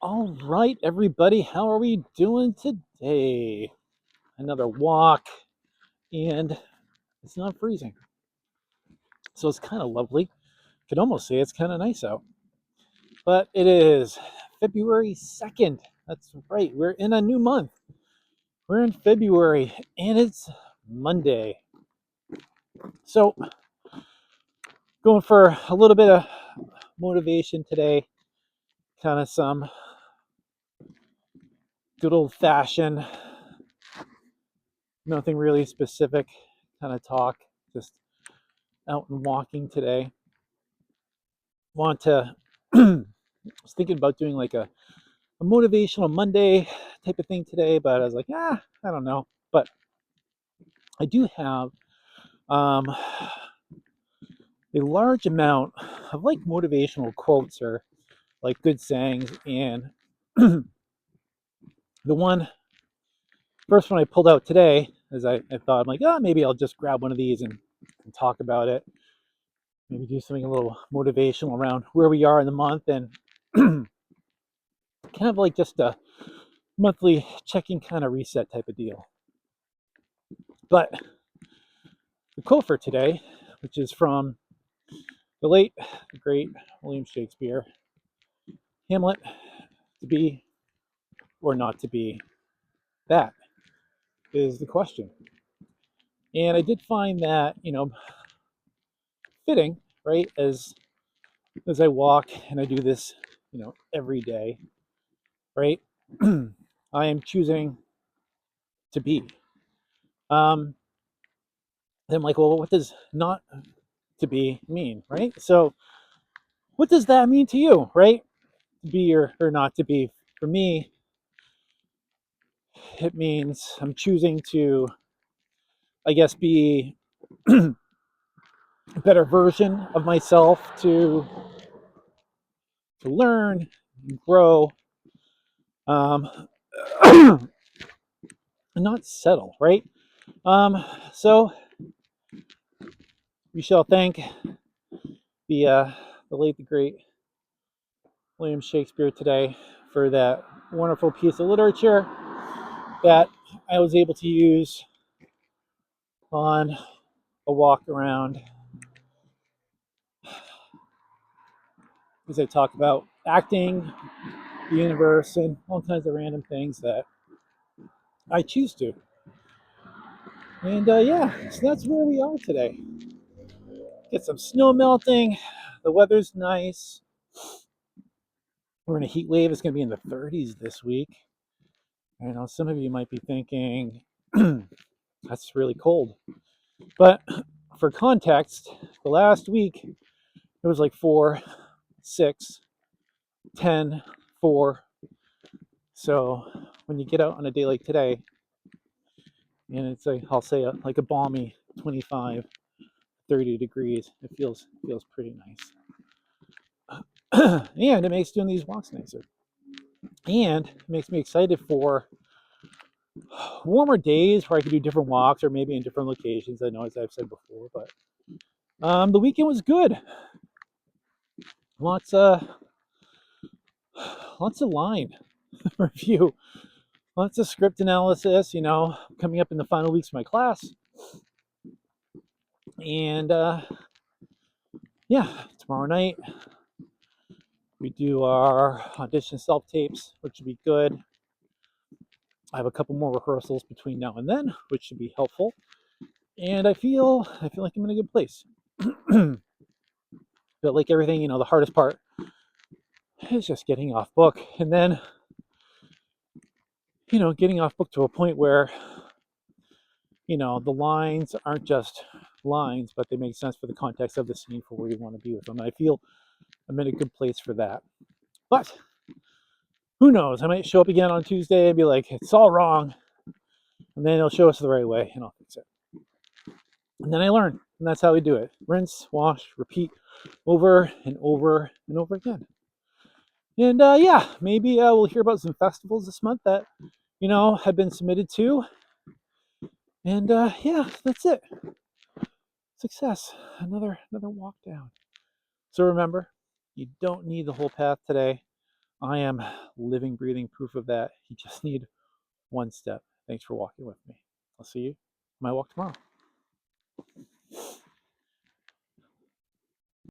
All right, everybody, how are we doing today? Another walk, and it's not freezing, so it's kind of lovely. Could almost say it's kind of nice out, but it is February 2nd. That's right, we're in a new month. We're in February, and it's Monday. So, going for a little bit of motivation today, kind of some good old fashioned, nothing really specific kind of talk, just out and walking today. Want to was thinking about doing like a motivational Monday type of thing today, but I was like, I don't know. But I do have um, a large amount of like motivational quotes or like good sayings, and the one first one I pulled out today is I thought I'm like, maybe I'll just grab one of these and talk about it. Maybe do something a little motivational around where we are in the month and kind of like just a monthly checking kind of reset type of deal. But the quote for today, which is from the late, the great William Shakespeare, Hamlet, to be or not to be, that is the question. And I did find that, fitting, right, as I walk and I do this, every day, right? I am choosing to be. Um, then I'm like, well, what does not to be mean, right? So what does that mean to you, right? To be or not to be. For me, it means I'm choosing to, I guess, be a better version of myself to learn and grow, um, and not settle, right? Um, so we shall thank the uh, the late the great William Shakespeare today for that wonderful piece of literature that I was able to use on a walk around as I talk about acting, the universe, and all kinds of random things that I choose to. And yeah, so that's where we are today. Get some snow melting. The weather's nice. We're in a heat wave. It's going to be in the 30s this week. I know some of you might be thinking, that's really cold. But for context, the last week it was like 4, 6, 10, 4. So when you get out on a day like today, and it's like, I'll say like a balmy 25, 30 degrees, it feels pretty nice. And it makes doing these walks nicer. And it makes me excited for warmer days where I can do different walks or maybe in different locations. I know, as I've said before, but the weekend was good. Lots of line review, lots of script analysis. Coming up in the final weeks of my class, and yeah, tomorrow night we do our audition self tapes, which should be good. I have a couple more rehearsals between now and then, which should be helpful. And I feel like I'm in a good place. But like everything, the hardest part is just getting off book, and then getting off book to a point where the lines aren't just lines, but they make sense for the context of the scene for where you want to be with them. And I feel I'm in a good place for that. But who knows? I might show up again on Tuesday and be like, it's all wrong, and then it'll show us the right way, and I'll fix it. And then I learn, and that's how we do it: rinse, wash, repeat, over and over and over again. And yeah, maybe we'll hear about some festivals this month that have been submitted to. And yeah, that's it. Success. Another walk down. So remember, you don't need the whole path today. I am living, breathing proof of that. You just need one step. Thanks for walking with me. I'll see you on my walk tomorrow.